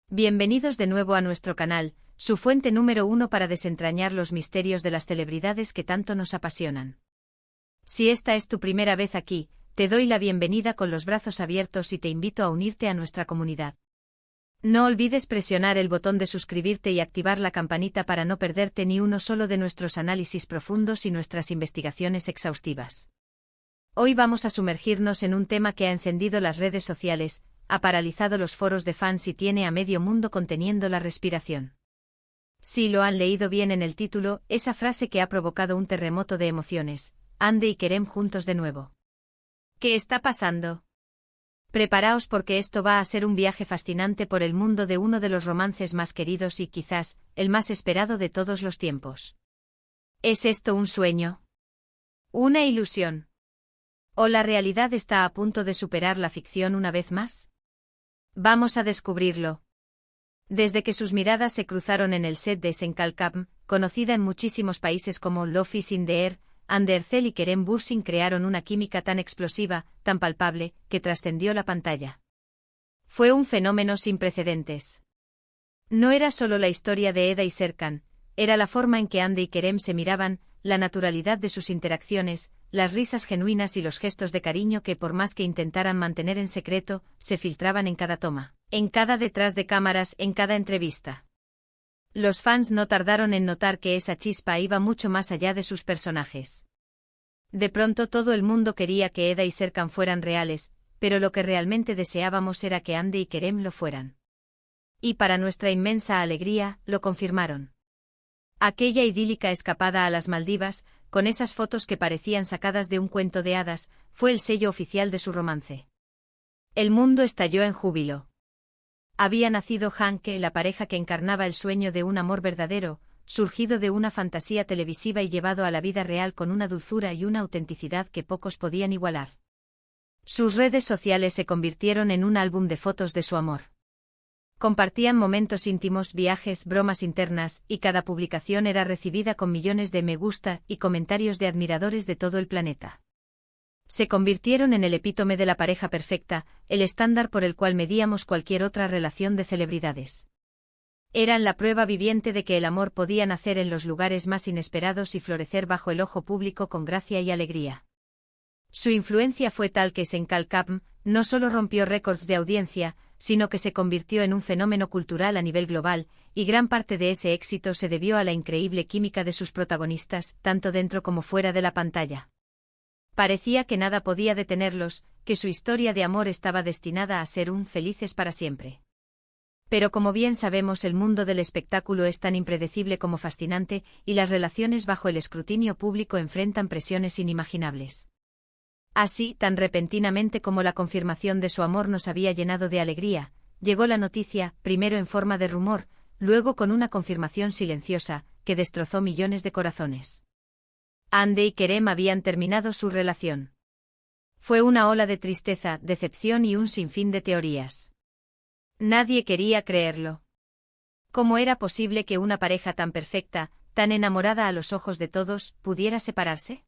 Bienvenidos de nuevo a nuestro canal, su fuente número 1 para desentrañar los misterios de las celebridades que tanto nos apasionan. Si esta es tu primera vez aquí, te doy la bienvenida con los brazos abiertos y te invito a unirte a nuestra comunidad. No olvides presionar el botón de suscribirte y activar la campanita para no perderte ni uno solo de nuestros análisis profundos y nuestras investigaciones exhaustivas. Hoy vamos a sumergirnos en un tema que ha encendido las redes sociales, ha paralizado los foros de fans y tiene a medio mundo conteniendo la respiración. Si lo han leído bien en el título, esa frase que ha provocado un terremoto de emociones, Hande y Kerem juntos de nuevo. ¿Qué está pasando? Preparaos porque esto va a ser un viaje fascinante por el mundo de uno de los romances más queridos y quizás, el más esperado de todos los tiempos. ¿Es esto un sueño? ¿Una ilusión? ¿O la realidad está a punto de superar la ficción una vez más? Vamos a descubrirlo. Desde que sus miradas se cruzaron en el set de Senkalkam, conocida en muchísimos países como Love is in the Air, Hande Erçel y Kerem Bürsin crearon una química tan explosiva, tan palpable, que trascendió la pantalla. Fue un fenómeno sin precedentes. No era solo la historia de Eda y Serkan, era la forma en que Hande y Kerem se miraban, la naturalidad de sus interacciones, las risas genuinas y los gestos de cariño que por más que intentaran mantener en secreto, se filtraban en cada toma, en cada detrás de cámaras, en cada entrevista. Los fans no tardaron en notar que esa chispa iba mucho más allá de sus personajes. De pronto todo el mundo quería que Eda y Serkan fueran reales, pero lo que realmente deseábamos era que Hande y Kerem lo fueran. Y para nuestra inmensa alegría, lo confirmaron. Aquella idílica escapada a las Maldivas, con esas fotos que parecían sacadas de un cuento de hadas, fue el sello oficial de su romance. El mundo estalló en júbilo. Había nacido Hanke, la pareja que encarnaba el sueño de un amor verdadero, surgido de una fantasía televisiva y llevado a la vida real con una dulzura y una autenticidad que pocos podían igualar. Sus redes sociales se convirtieron en un álbum de fotos de su amor. Compartían momentos íntimos, viajes, bromas internas, y cada publicación era recibida con millones de me gusta y comentarios de admiradores de todo el planeta. Se convirtieron en el epítome de la pareja perfecta, el estándar por el cual medíamos cualquier otra relación de celebridades. Eran la prueba viviente de que el amor podía nacer en los lugares más inesperados y florecer bajo el ojo público con gracia y alegría. Su influencia fue tal que Senkalkam no solo rompió récords de audiencia, sino que se convirtió en un fenómeno cultural a nivel global, y gran parte de ese éxito se debió a la increíble química de sus protagonistas, tanto dentro como fuera de la pantalla. Parecía que nada podía detenerlos, que su historia de amor estaba destinada a ser un felices para siempre. Pero como bien sabemos, el mundo del espectáculo es tan impredecible como fascinante, y las relaciones bajo el escrutinio público enfrentan presiones inimaginables. Así, tan repentinamente como la confirmación de su amor nos había llenado de alegría, llegó la noticia, primero en forma de rumor, luego con una confirmación silenciosa, que destrozó millones de corazones. Hande y Kerem habían terminado su relación. Fue una ola de tristeza, decepción y un sinfín de teorías. Nadie quería creerlo. ¿Cómo era posible que una pareja tan perfecta, tan enamorada a los ojos de todos, pudiera separarse?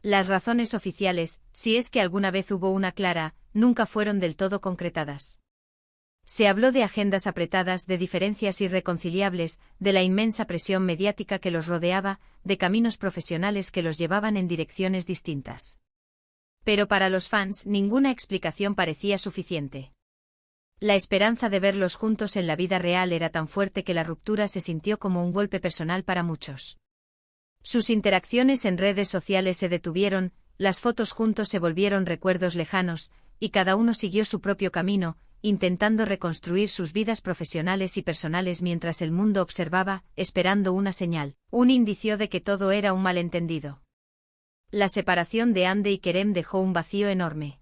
Las razones oficiales, si es que alguna vez hubo una clara, nunca fueron del todo concretadas. Se habló de agendas apretadas, de diferencias irreconciliables, de la inmensa presión mediática que los rodeaba, de caminos profesionales que los llevaban en direcciones distintas. Pero para los fans ninguna explicación parecía suficiente. La esperanza de verlos juntos en la vida real era tan fuerte que la ruptura se sintió como un golpe personal para muchos. Sus interacciones en redes sociales se detuvieron, las fotos juntos se volvieron recuerdos lejanos, y cada uno siguió su propio camino, intentando reconstruir sus vidas profesionales y personales mientras el mundo observaba, esperando una señal, un indicio de que todo era un malentendido. La separación de Hande y Kerem dejó un vacío enorme.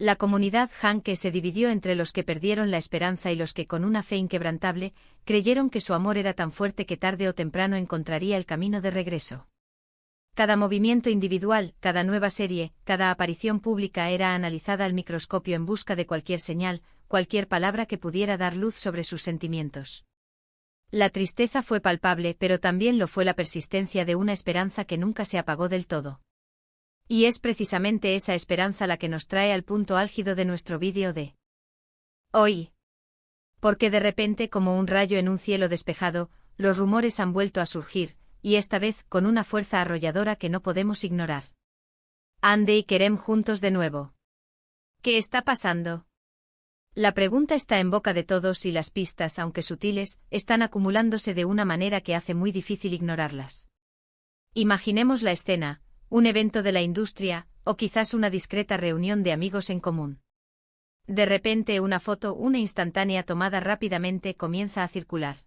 La comunidad Hanke se dividió entre los que perdieron la esperanza y los que con una fe inquebrantable, creyeron que su amor era tan fuerte que tarde o temprano encontraría el camino de regreso. Cada movimiento individual, cada nueva serie, cada aparición pública era analizada al microscopio en busca de cualquier señal, cualquier palabra que pudiera dar luz sobre sus sentimientos. La tristeza fue palpable, pero también lo fue la persistencia de una esperanza que nunca se apagó del todo. Y es precisamente esa esperanza la que nos trae al punto álgido de nuestro vídeo de hoy. Porque de repente, como un rayo en un cielo despejado, los rumores han vuelto a surgir, y esta vez con una fuerza arrolladora que no podemos ignorar. Andy y Kerem juntos de nuevo. ¿Qué está pasando? La pregunta está en boca de todos y las pistas, aunque sutiles, están acumulándose de una manera que hace muy difícil ignorarlas. Imaginemos la escena, un evento de la industria, o quizás una discreta reunión de amigos en común. De repente una foto, una instantánea tomada rápidamente, comienza a circular.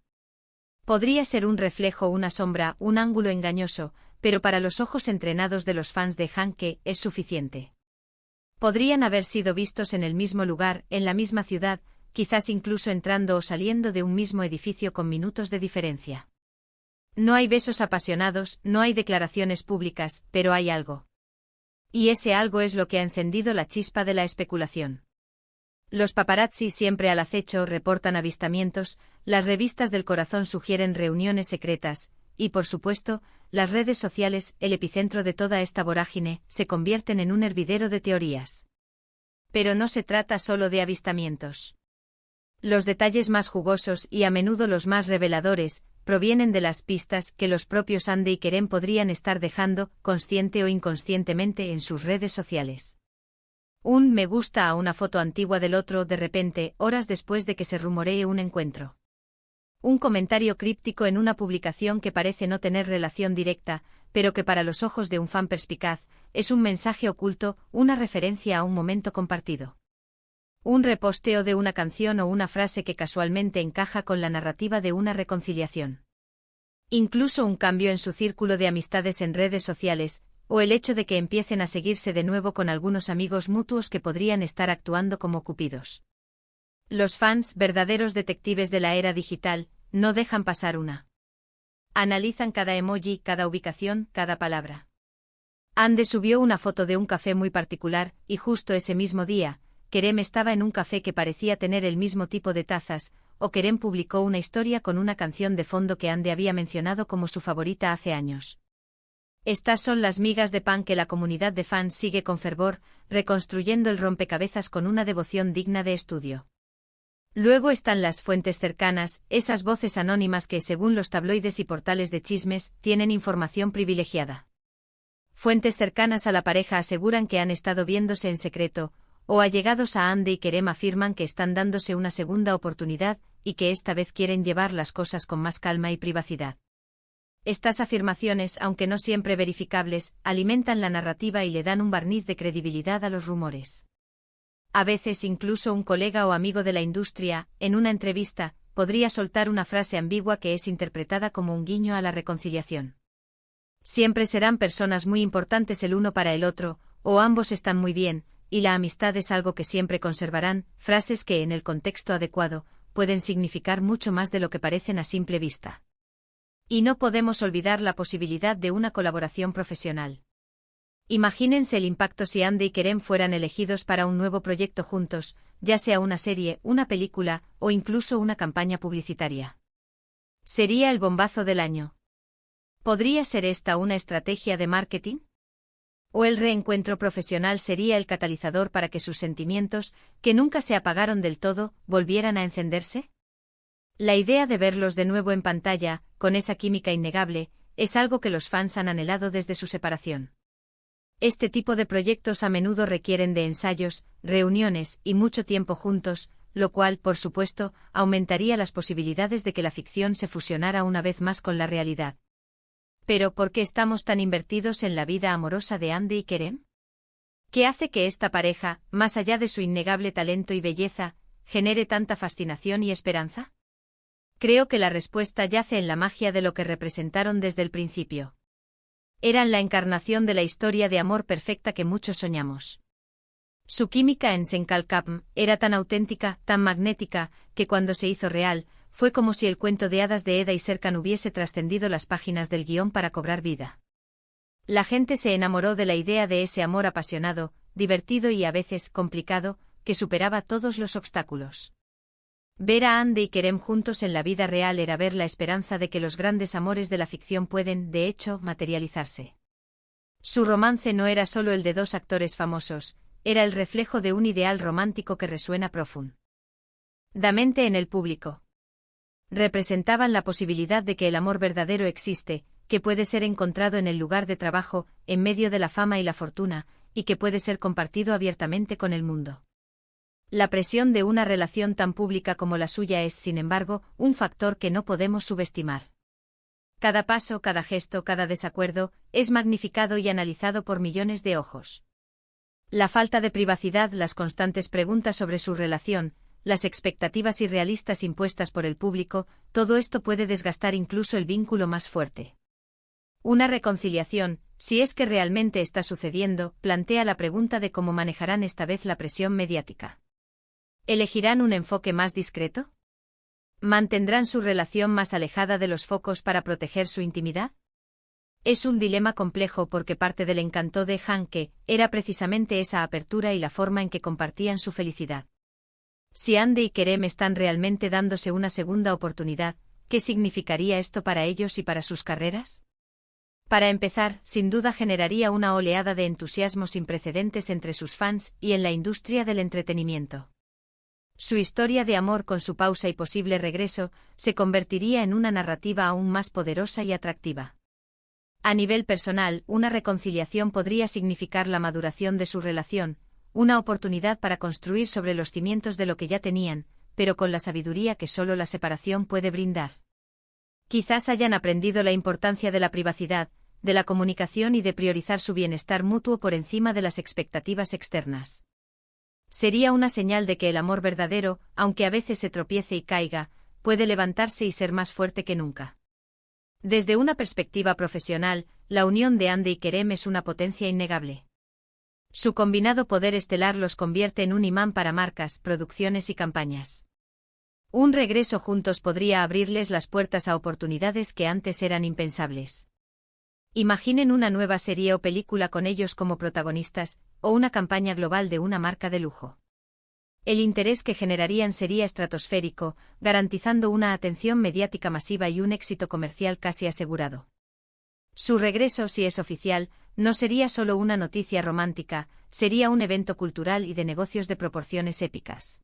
Podría ser un reflejo, una sombra, un ángulo engañoso, pero para los ojos entrenados de los fans de Hanke es suficiente. Podrían haber sido vistos en el mismo lugar, en la misma ciudad, quizás incluso entrando o saliendo de un mismo edificio con minutos de diferencia. No hay besos apasionados, no hay declaraciones públicas, pero hay algo. Y ese algo es lo que ha encendido la chispa de la especulación. Los paparazzi, siempre al acecho, reportan avistamientos, las revistas del corazón sugieren reuniones secretas, y por supuesto, las redes sociales, el epicentro de toda esta vorágine, se convierten en un hervidero de teorías. Pero no se trata solo de avistamientos. Los detalles más jugosos y a menudo los más reveladores, provienen de las pistas que los propios Andy y Kerem podrían estar dejando, consciente o inconscientemente, en sus redes sociales. Un me gusta a una foto antigua del otro de repente, horas después de que se rumoree un encuentro. Un comentario críptico en una publicación que parece no tener relación directa, pero que para los ojos de un fan perspicaz, es un mensaje oculto, una referencia a un momento compartido. Un reposteo de una canción o una frase que casualmente encaja con la narrativa de una reconciliación. Incluso un cambio en su círculo de amistades en redes sociales, o el hecho de que empiecen a seguirse de nuevo con algunos amigos mutuos que podrían estar actuando como cupidos. Los fans, verdaderos detectives de la era digital, no dejan pasar una. Analizan cada emoji, cada ubicación, cada palabra. Andy subió una foto de un café muy particular, y justo ese mismo día, Kerem estaba en un café que parecía tener el mismo tipo de tazas, o Kerem publicó una historia con una canción de fondo que Andy había mencionado como su favorita hace años. Estas son las migas de pan que la comunidad de fans sigue con fervor, reconstruyendo el rompecabezas con una devoción digna de estudio. Luego están las fuentes cercanas, esas voces anónimas que, según los tabloides y portales de chismes, tienen información privilegiada. Fuentes cercanas a la pareja aseguran que han estado viéndose en secreto, o allegados a Andy y Kerem afirman que están dándose una segunda oportunidad, y que esta vez quieren llevar las cosas con más calma y privacidad. Estas afirmaciones, aunque no siempre verificables, alimentan la narrativa y le dan un barniz de credibilidad a los rumores. A veces incluso un colega o amigo de la industria, en una entrevista, podría soltar una frase ambigua que es interpretada como un guiño a la reconciliación. Siempre serán personas muy importantes el uno para el otro, o ambos están muy bien, y la amistad es algo que siempre conservarán, frases que en el contexto adecuado, pueden significar mucho más de lo que parecen a simple vista. Y no podemos olvidar la posibilidad de una colaboración profesional. Imagínense el impacto si Andy y Kerem fueran elegidos para un nuevo proyecto juntos, ya sea una serie, una película, o incluso una campaña publicitaria. Sería el bombazo del año. ¿Podría ser esta una estrategia de marketing? ¿O el reencuentro profesional sería el catalizador para que sus sentimientos, que nunca se apagaron del todo, volvieran a encenderse? La idea de verlos de nuevo en pantalla, con esa química innegable, es algo que los fans han anhelado desde su separación. Este tipo de proyectos a menudo requieren de ensayos, reuniones y mucho tiempo juntos, lo cual, por supuesto, aumentaría las posibilidades de que la ficción se fusionara una vez más con la realidad. Pero ¿por qué estamos tan invertidos en la vida amorosa de Andy y Kerem? ¿Qué hace que esta pareja, más allá de su innegable talento y belleza, genere tanta fascinación y esperanza? Creo que la respuesta yace en la magia de lo que representaron desde el principio. Eran la encarnación de la historia de amor perfecta que muchos soñamos. Su química en Senkalkapm era tan auténtica, tan magnética, que cuando se hizo real, fue como si el cuento de hadas de Eda y Serkan hubiese trascendido las páginas del guión para cobrar vida. La gente se enamoró de la idea de ese amor apasionado, divertido y a veces complicado, que superaba todos los obstáculos. Ver a Andy y Kerem juntos en la vida real era ver la esperanza de que los grandes amores de la ficción pueden, de hecho, materializarse. Su romance no era solo el de dos actores famosos, era el reflejo de un ideal romántico que resuena profundo. Da mente en el público. Representaban la posibilidad de que el amor verdadero existe, que puede ser encontrado en el lugar de trabajo, en medio de la fama y la fortuna, y que puede ser compartido abiertamente con el mundo. La presión de una relación tan pública como la suya es, sin embargo, un factor que no podemos subestimar. Cada paso, cada gesto, cada desacuerdo, es magnificado y analizado por millones de ojos. La falta de privacidad, las constantes preguntas sobre su relación, las expectativas irrealistas impuestas por el público, todo esto puede desgastar incluso el vínculo más fuerte. Una reconciliación, si es que realmente está sucediendo, plantea la pregunta de cómo manejarán esta vez la presión mediática. ¿Elegirán un enfoque más discreto? ¿Mantendrán su relación más alejada de los focos para proteger su intimidad? Es un dilema complejo porque parte del encanto de Hanke era precisamente esa apertura y la forma en que compartían su felicidad. Si Andy y Kerem están realmente dándose una segunda oportunidad, ¿qué significaría esto para ellos y para sus carreras? Para empezar, sin duda generaría una oleada de entusiasmo sin precedentes entre sus fans y en la industria del entretenimiento. Su historia de amor con su pausa y posible regreso se convertiría en una narrativa aún más poderosa y atractiva. A nivel personal, una reconciliación podría significar la maduración de su relación, una oportunidad para construir sobre los cimientos de lo que ya tenían, pero con la sabiduría que solo la separación puede brindar. Quizás hayan aprendido la importancia de la privacidad, de la comunicación y de priorizar su bienestar mutuo por encima de las expectativas externas. Sería una señal de que el amor verdadero, aunque a veces se tropiece y caiga, puede levantarse y ser más fuerte que nunca. Desde una perspectiva profesional, la unión de Andy y Kerem es una potencia innegable. Su combinado poder estelar los convierte en un imán para marcas, producciones y campañas. Un regreso juntos podría abrirles las puertas a oportunidades que antes eran impensables. Imaginen una nueva serie o película con ellos como protagonistas, o una campaña global de una marca de lujo. El interés que generarían sería estratosférico, garantizando una atención mediática masiva y un éxito comercial casi asegurado. Su regreso, si es oficial, no sería solo una noticia romántica, sería un evento cultural y de negocios de proporciones épicas.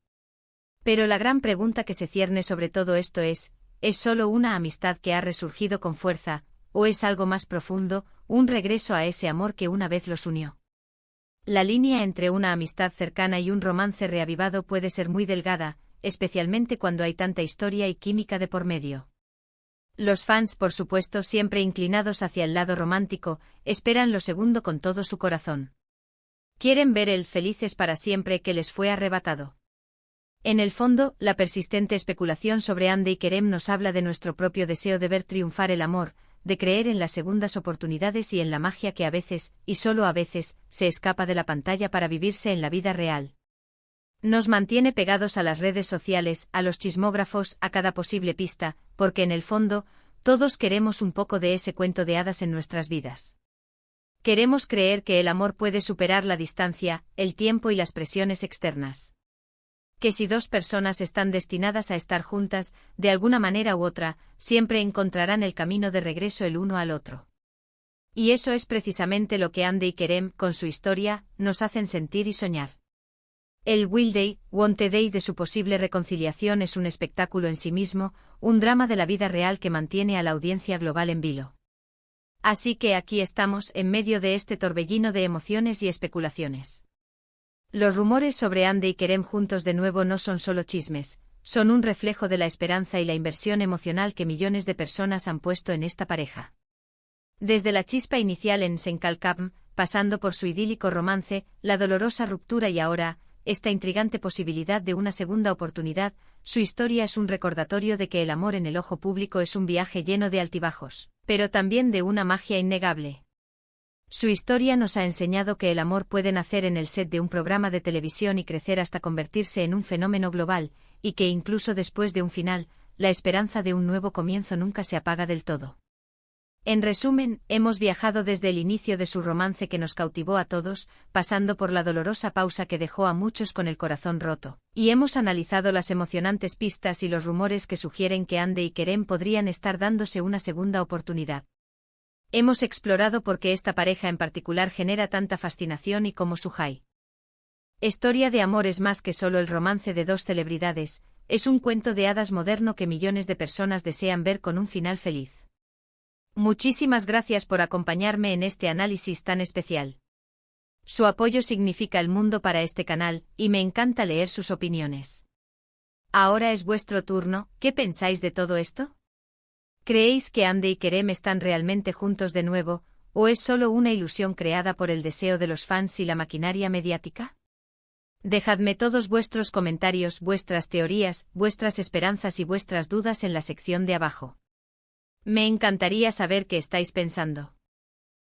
Pero la gran pregunta que se cierne sobre todo esto ¿es solo una amistad que ha resurgido con fuerza, o es algo más profundo, un regreso a ese amor que una vez los unió? La línea entre una amistad cercana y un romance reavivado puede ser muy delgada, especialmente cuando hay tanta historia y química de por medio. Los fans, por supuesto, siempre inclinados hacia el lado romántico, esperan lo segundo con todo su corazón. Quieren ver el felices para siempre que les fue arrebatado. En el fondo, la persistente especulación sobre Andy y Kerem nos habla de nuestro propio deseo de ver triunfar el amor, de creer en las segundas oportunidades y en la magia que a veces, y solo a veces, se escapa de la pantalla para vivirse en la vida real. Nos mantiene pegados a las redes sociales, a los chismógrafos, a cada posible pista, porque en el fondo, todos queremos un poco de ese cuento de hadas en nuestras vidas. Queremos creer que el amor puede superar la distancia, el tiempo y las presiones externas. Que si dos personas están destinadas a estar juntas, de alguna manera u otra, siempre encontrarán el camino de regreso el uno al otro. Y eso es precisamente lo que Andy y Kerem, con su historia, nos hacen sentir y soñar. El Will They, Won't They de su posible reconciliación es un espectáculo en sí mismo, un drama de la vida real que mantiene a la audiencia global en vilo. Así que aquí estamos, en medio de este torbellino de emociones y especulaciones. Los rumores sobre Andy y Kerem juntos de nuevo no son solo chismes, son un reflejo de la esperanza y la inversión emocional que millones de personas han puesto en esta pareja. Desde la chispa inicial en Senkalkam, pasando por su idílico romance, la dolorosa ruptura y ahora, esta intrigante posibilidad de una segunda oportunidad, su historia es un recordatorio de que el amor en el ojo público es un viaje lleno de altibajos, pero también de una magia innegable. Su historia nos ha enseñado que el amor puede nacer en el set de un programa de televisión y crecer hasta convertirse en un fenómeno global, y que incluso después de un final, la esperanza de un nuevo comienzo nunca se apaga del todo. En resumen, hemos viajado desde el inicio de su romance que nos cautivó a todos, pasando por la dolorosa pausa que dejó a muchos con el corazón roto, y hemos analizado las emocionantes pistas y los rumores que sugieren que Andy y Kerem podrían estar dándose una segunda oportunidad. Hemos explorado por qué esta pareja en particular genera tanta fascinación y cómo su historia de amor es más que solo el romance de dos celebridades, es un cuento de hadas moderno que millones de personas desean ver con un final feliz. Muchísimas gracias por acompañarme en este análisis tan especial. Su apoyo significa el mundo para este canal, y me encanta leer sus opiniones. Ahora es vuestro turno, ¿qué pensáis de todo esto? ¿Creéis que Andy y Kerem están realmente juntos de nuevo, o es solo una ilusión creada por el deseo de los fans y la maquinaria mediática? Dejadme todos vuestros comentarios, vuestras teorías, vuestras esperanzas y vuestras dudas en la sección de abajo. Me encantaría saber qué estáis pensando.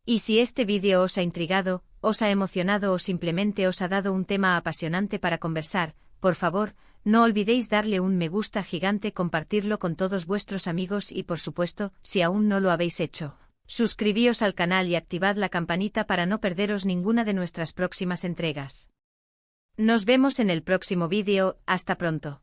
Y si este vídeo os ha intrigado, os ha emocionado o simplemente os ha dado un tema apasionante para conversar, por favor, no olvidéis darle un me gusta gigante, compartirlo con todos vuestros amigos y por supuesto, si aún no lo habéis hecho, suscribíos al canal y activad la campanita para no perderos ninguna de nuestras próximas entregas. Nos vemos en el próximo vídeo, hasta pronto.